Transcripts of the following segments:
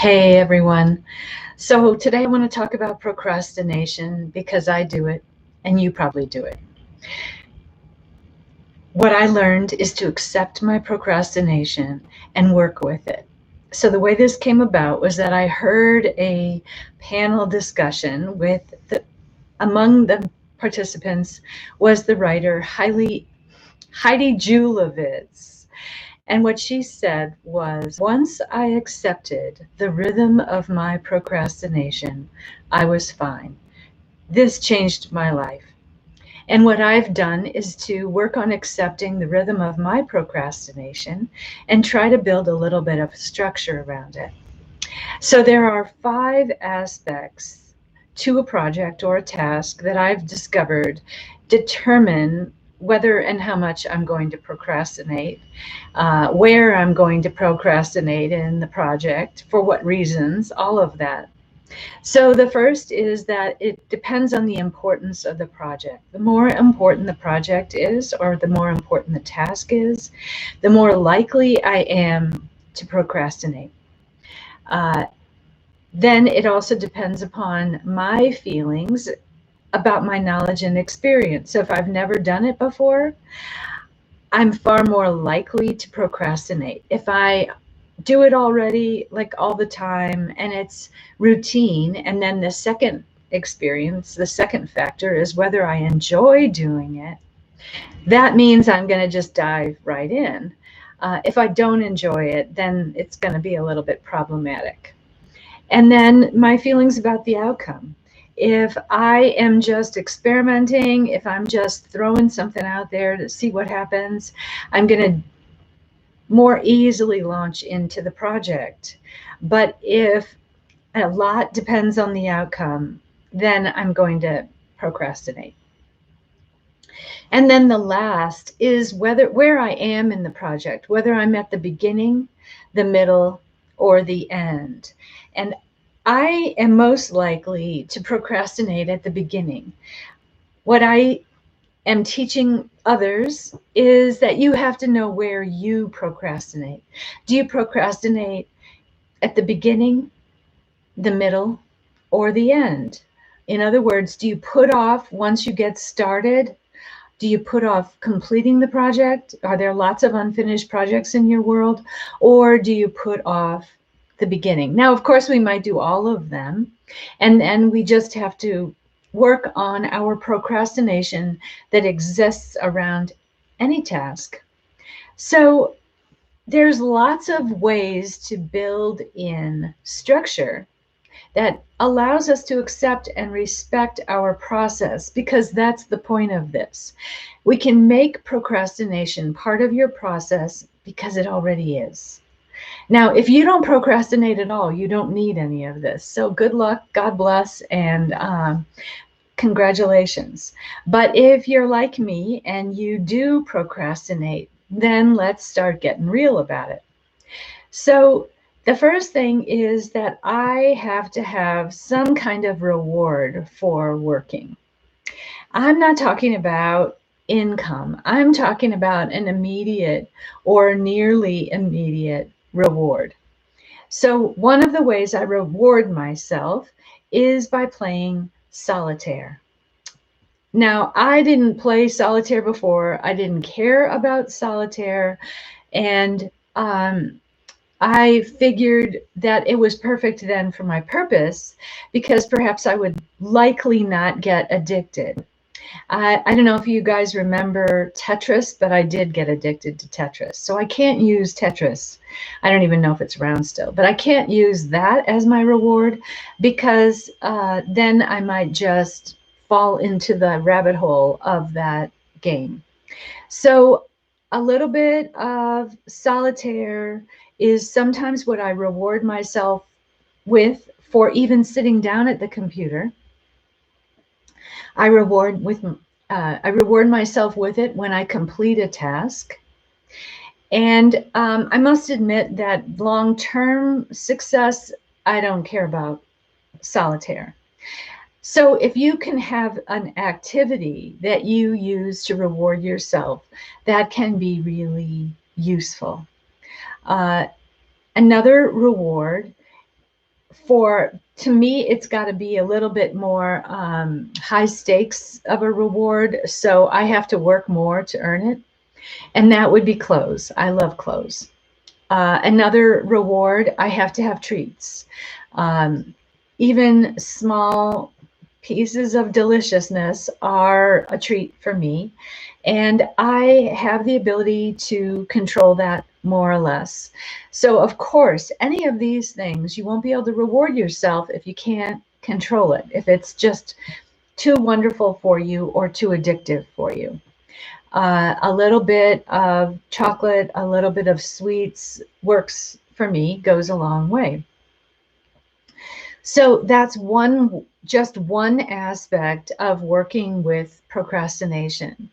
Hey everyone. So today I want to talk about procrastination because I do it and you probably do it. What I learned is to accept my procrastination and work with it. So the way this came about was that I heard a panel discussion among the participants was the writer Heidi Julavitz. And what she said was, once I accepted the rhythm of my procrastination, I was fine. This changed my life. And what I've done is to work on accepting the rhythm of my procrastination and try to build a little bit of structure around it. So there are 5 aspects to a project or a task that I've discovered determine whether and how much I'm going to procrastinate, where I'm going to procrastinate in the project, for what reasons, all of that. So the first is that it depends on the importance of the project. The more important the project is, or the more important the task is, the more likely I am to procrastinate. Then it also depends upon my feelings about my knowledge and experience. So if I've never done it before, I'm far more likely to procrastinate. If I do it already, like all the time, and it's routine, and then the second experience, the second factor is whether I enjoy doing it, that means I'm going to just dive right in. If I don't enjoy it, then it's going to be a little bit problematic. And then my feelings about the outcome. If I am just experimenting, if I'm just throwing something out there to see what happens, I'm going to more easily launch into the project. But if a lot depends on the outcome, then I'm going to procrastinate. And then the last is where I am in the project, whether I'm at the beginning, the middle, or the end. And I am most likely to procrastinate at the beginning. What I am teaching others is that you have to know where you procrastinate. Do you procrastinate at the beginning, the middle, or the end? In other words, do you put off once you get started? Do you put off completing the project? Are there lots of unfinished projects in your world? Or do you put off the beginning? Now, of course, we might do all of them, and we just have to work on our procrastination that exists around any task. So there's lots of ways to build in structure that allows us to accept and respect our process, because that's the point of this. We can make procrastination part of your process because it already is. Now, if you don't procrastinate at all, you don't need any of this. So good luck, God bless, and congratulations. But if you're like me and you do procrastinate, then let's start getting real about it. So the first thing is that I have to have some kind of reward for working. I'm not talking about income. I'm talking about an immediate or nearly immediate reward. So one of the ways I reward myself is by playing solitaire. Now, I didn't play solitaire before. I didn't care about solitaire. And I figured that it was perfect then for my purpose, because perhaps I would likely not get addicted. I don't know if you guys remember Tetris, but I did get addicted to Tetris. So I can't use Tetris. I don't even know if it's around still, but I can't use that as my reward, because then I might just fall into the rabbit hole of that game. So a little bit of solitaire is sometimes what I reward myself with for even sitting down at the computer. I reward myself with it when I complete a task. And I must admit that long-term success, I don't care about solitaire. So if you can have an activity that you use to reward yourself, that can be really useful. Another reward to me, it's got to be a little bit more high stakes of a reward. So I have to work more to earn it. And that would be clothes. I love clothes. Another reward, I have to have treats. Even small pieces of deliciousness are a treat for me. And I have the ability to control that more or less. So, of course, any of these things, you won't be able to reward yourself if you can't control it, if it's just too wonderful for you or too addictive for you. A little bit of chocolate, a little bit of sweets works for me, goes a long way. So that's just one aspect of working with procrastination.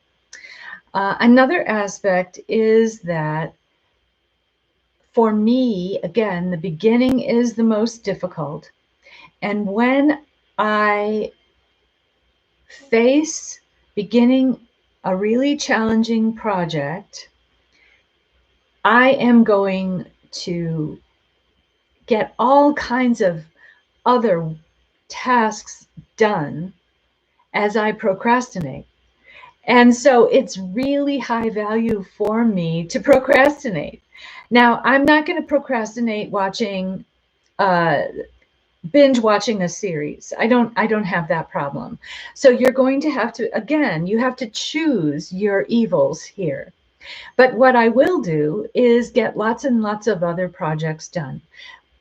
Another aspect is that for me, again, the beginning is the most difficult. And when I face beginning a really challenging project, I am going to get all kinds of other tasks done as I procrastinate. And so it's really high value for me to procrastinate. Now, I'm not going to procrastinate binge watching a series. I don't have that problem. So you're going to have to, again, you have to choose your evils here. But what I will do is get lots and lots of other projects done.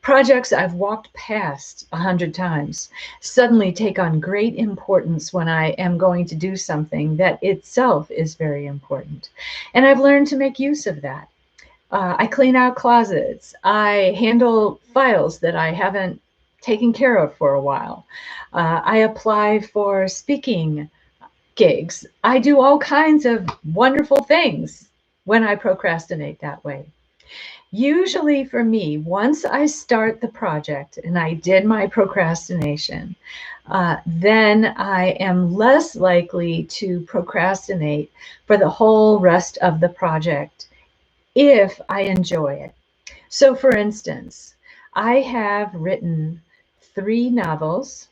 Projects I've walked past 100 times suddenly take on great importance when I am going to do something that itself is very important. And I've learned to make use of that. I clean out closets. I handle files that I haven't taken care of for a while. I apply for speaking gigs. I do all kinds of wonderful things when I procrastinate that way. Usually for me, once I start the project and I did my procrastination, then I am less likely to procrastinate for the whole rest of the project if I enjoy it. So for instance, I have written 3 novels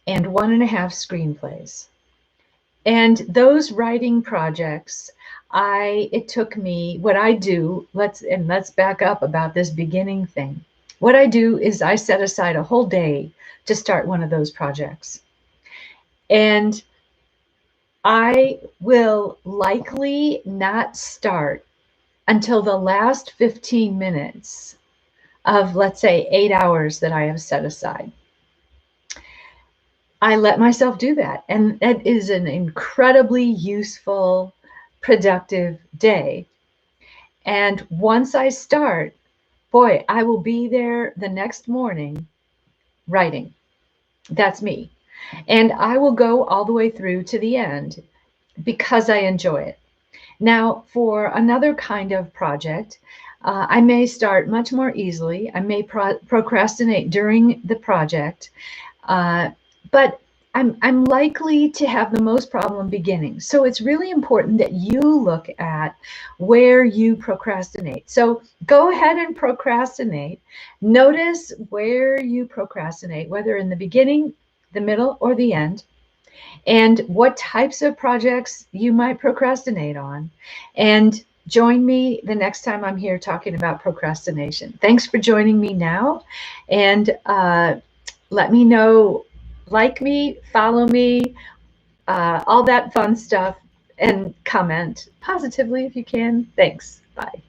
and 1.5 screenplays. And those writing projects, it took me, what I do, let's back up about this beginning thing. What I do is I set aside a whole day to start one of those projects. And I will likely not start until the last 15 minutes of, let's say, 8 hours that I have set aside. I let myself do that. And that is an incredibly useful, productive day. And once I start, boy, I will be there the next morning writing. That's me. And I will go all the way through to the end because I enjoy it. Now, for another kind of project, I may start much more easily. I may procrastinate during the project. But I'm likely to have the most problem beginning. So it's really important that you look at where you procrastinate. So go ahead and procrastinate. Notice where you procrastinate, whether in the beginning, the middle, or the end, and what types of projects you might procrastinate on. And join me the next time I'm here talking about procrastination. Thanks for joining me now. And let me know. Like me, follow me, all that fun stuff, and comment positively if you can. Thanks. Bye.